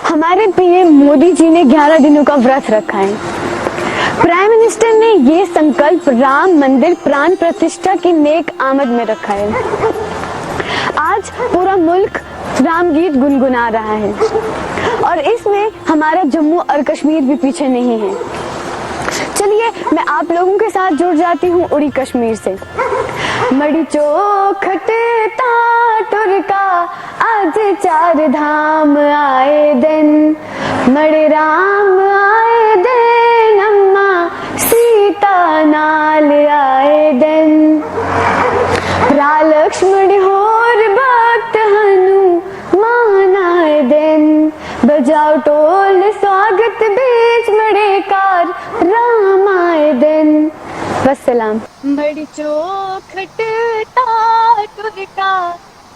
हमारे पीएम मोदी जी ने 11 दिनों का व्रत रखा है। प्राइम मिनिस्टर ने ये संकल्प राम मंदिर प्राण प्रतिष्ठा की नेक आमद में रखा है। आज पूरा मुल्क राम गीत गुनगुना रहा है और इसमें हमारा जम्मू और कश्मीर भी पीछे नहीं है। चलिए मैं आप लोगों के साथ जुड़ जाती हूँ उड़ी कश्मीर से। मड़ी चौखट टुरका आज 4 धाम आए दिन, मड़े राम आए दिन, अम्मा सीता नाल आए दिन, रा लक्ष्मण होर भक्त हनुमान आए दिन, बजाओ टोल स्वागत बीच मड़े कार राम आए दिन। वस्सलाम। बड़ी चौखट टुरका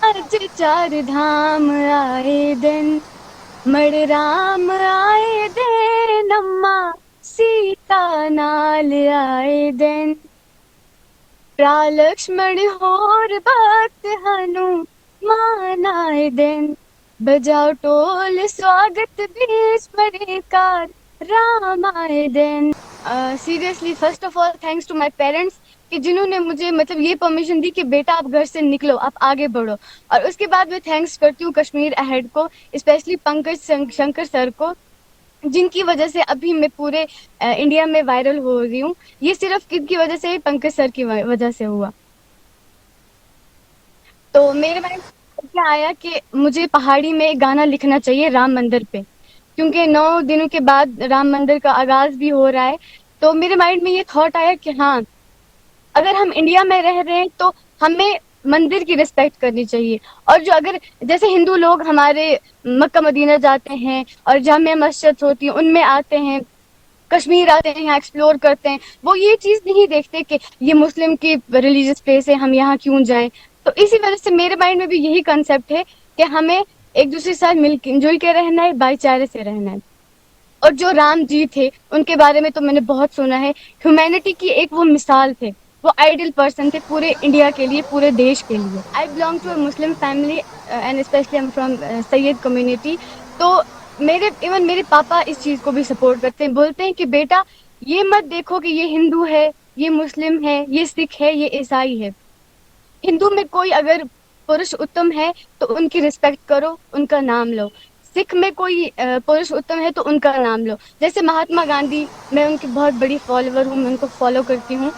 आज 4 धाम आए दिन, मड़ राम आए दिन, अम्मा सीता नाल आए दिन, रा लक्ष्मण होर भक्त हनुमान आए दिन, बजाओ टोल स्वागत बीच मड़े कार राम आए दिन। Seriously first of all thanks to my parents कि जिन्होंने मुझे मतलब ये परमिशन दी कि बेटा आप घर से निकलो, आप आगे बढ़ो। और उसके बाद मैं थैंक्स करती हूँ कश्मीर अहेड को, स्पेशली पंकज शंकर सर को, जिनकी वजह से अभी मैं पूरे इंडिया में वायरल हो रही हूँ। ये सिर्फ किसकी वजह से, पंकज सर की वजह से हुआ। तो मेरे माइंड में क्या आया कि मुझे पहाड़ी में एक गाना लिखना चाहिए राम मंदिर पे, क्योंकि 9 दिनों के बाद राम मंदिर का आगाज भी हो रहा है। तो मेरे माइंड में ये थॉट आया कि हाँ, अगर हम इंडिया में रह रहे हैं तो हमें मंदिर की रिस्पेक्ट करनी चाहिए। और जो अगर जैसे हिंदू लोग हमारे मक्का मदीना जाते हैं और जामिया मस्जिद होती है उनमें आते हैं, कश्मीर आते हैं, यहाँ एक्सप्लोर करते हैं, वो ये चीज नहीं देखते कि ये मुस्लिम की रिलीजियस प्लेस है, हम यहाँ क्यों जाएं। तो इसी वजह से मेरे माइंड में भी यही कंसेप्ट है कि हमें एक दूसरे के साथ मिलजुल के रहना है, भाईचारे से रहना है। और जो राम जी थे उनके बारे में तो मैंने बहुत सुना है, ह्यूमैनिटी की एक वो मिसाल थे, वो आइडियल पर्सन थे पूरे इंडिया के लिए, पूरे देश के लिए। I belong to a Muslim family and specially I am from Syed community. तो मेरे पापा इस चीज को भी सपोर्ट करते हैं, बोलते हैं कि बेटा ये मत देखो कि ये हिंदू है, ये मुस्लिम है, ये सिख है, ये ईसाई है। हिंदू में कोई अगर पुरुष उत्तम है तो उनकी रिस्पेक्ट करो, उनका नाम लो। सिख में कोई पुरुष उत्तम है तो उनका नाम लो। जैसे महात्मा गांधी, मैं उनकी बहुत बड़ी फॉलोवर हूँ, मैं उनको फॉलो करती हूँ।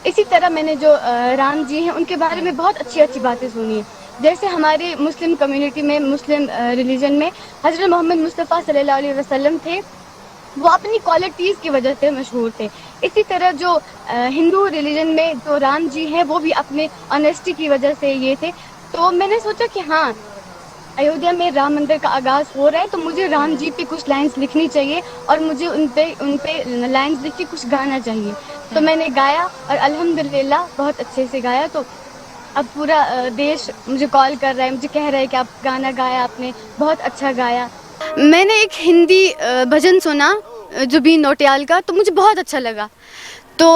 इसी तरह मैंने जो राम जी हैं उनके बारे में बहुत अच्छी अच्छी बातें सुनी है। जैसे हमारे मुस्लिम कम्युनिटी में, मुस्लिम रिलीजन में हजरत मोहम्मद मुस्तफ़ा सल्लल्लाहु अलैहि वसल्लम थे, वो अपनी क्वालिटीज की वजह से मशहूर थे। इसी तरह जो हिंदू रिलीजन में जो राम जी हैं वो भी अपने ऑनेस्टी की वजह से ये थे। तो मैंने सोचा कि हाँ, अयोध्या में राम मंदिर का आगाज हो रहा है तो मुझे राम जी पे कुछ लाइंस लिखनी चाहिए और मुझे उन पे लाइंस लिख के कुछ गाना चाहिए। तो मैंने गाया और अल्हम्दुलिल्लाह बहुत अच्छे से गाया। तो अब पूरा देश मुझे कॉल कर रहा है, मुझे कह रहा है कि आप गाना गाया, आपने बहुत अच्छा गाया। मैंने एक हिंदी भजन सुना जुबीन नौटियाल का, तो मुझे बहुत अच्छा लगा। तो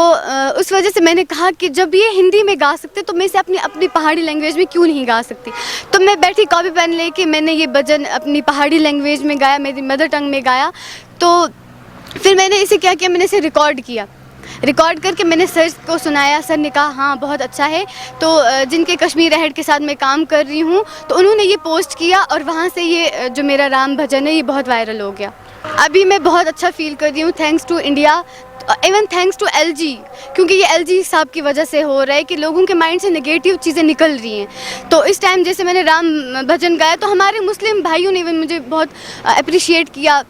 उस वजह से मैंने कहा कि जब ये हिंदी में गा सकते तो मैं इसे अपनी अपनी पहाड़ी लैंग्वेज में क्यों नहीं गा सकती। तो मैं बैठी कॉपी पेन लेके मैंने ये भजन अपनी पहाड़ी लैंग्वेज में गाया, मेरी मदर टंग में गाया। तो फिर मैंने इसे क्या किया, मैंने इसे रिकॉर्ड किया, रिकॉर्ड करके मैंने सर को सुनाया। सर ने कहा हाँ बहुत अच्छा है। तो जिनके कश्मीर अहेड के साथ मैं काम कर रही हूँ तो उन्होंने ये पोस्ट किया और वहाँ से ये जो मेरा राम भजन है ये बहुत वायरल हो गया। अभी मैं बहुत अच्छा फील कर रही हूँ, thanks to India, even thanks to LG, क्योंकि ये एलजी साहब की वजह से हो रहा है कि लोगों के माइंड से नेगेटिव चीज़ें निकल रही हैं। तो इस टाइम जैसे मैंने राम भजन गाया तो हमारे मुस्लिम भाइयों ने इवन मुझे बहुत अप्रिशिएट किया,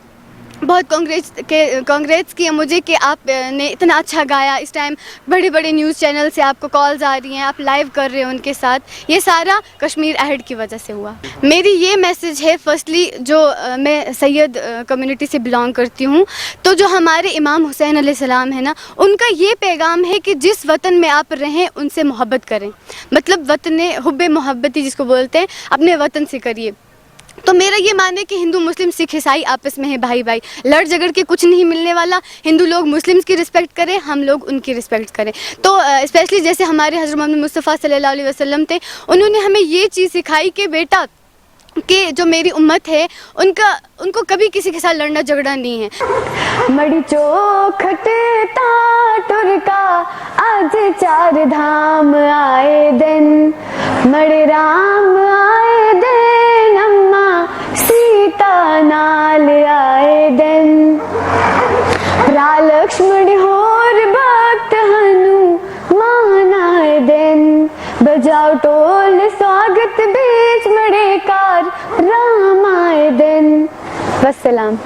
बहुत कांग्रेस किया मुझे कि आपने इतना अच्छा गाया। इस टाइम बड़े बड़े न्यूज़ चैनल से आपको कॉल्स आ रही हैं, आप लाइव कर रहे हो उनके साथ, ये सारा कश्मीर अहेड की वजह से हुआ। मेरी ये मैसेज है, फर्स्टली जो मैं सैयद कम्युनिटी से बिलोंग करती हूँ, तो जो हमारे इमाम हुसैन अलैहिस्सलाम है ना, उनका ये पैगाम है कि जिस वतन में आप रहें उनसे मोहब्बत करें, मतलब वतन हुब्बे मोहब्बती जिसको बोलते हैं, अपने वतन से करिए। तो मेरा ये मानना है कि हिंदू मुस्लिम सिख ईसाई आपस में है भाई भाई, लड़ झगड़ के कुछ नहीं मिलने वाला। हिंदू लोग मुस्लिम्स की रिस्पेक्ट करें, हम लोग उनकी रिस्पेक्ट करें। तो स्पेशली जैसे हमारे हज़रत मोहम्मद मुस्तफ़ा सल्लल्लाहु अलैहि वसल्लम थे, उन्होंने हमें ये चीज़ सिखाई कि बेटा कि जो मेरी उम्मत है उनको कभी किसी के साथ लड़ना झगड़ा नहीं है। मड़ी चौखट टुरका आज 4 धाम आए दिन, मड़े राम आए दिन, अम्मा सीता नाल आए दिन, भरा लक्ष्मण होर भक्त हनुमान आए दिन, बजाओ टोल स्वागत बीच मड़े कार राम आए दिन। वस्सलाम।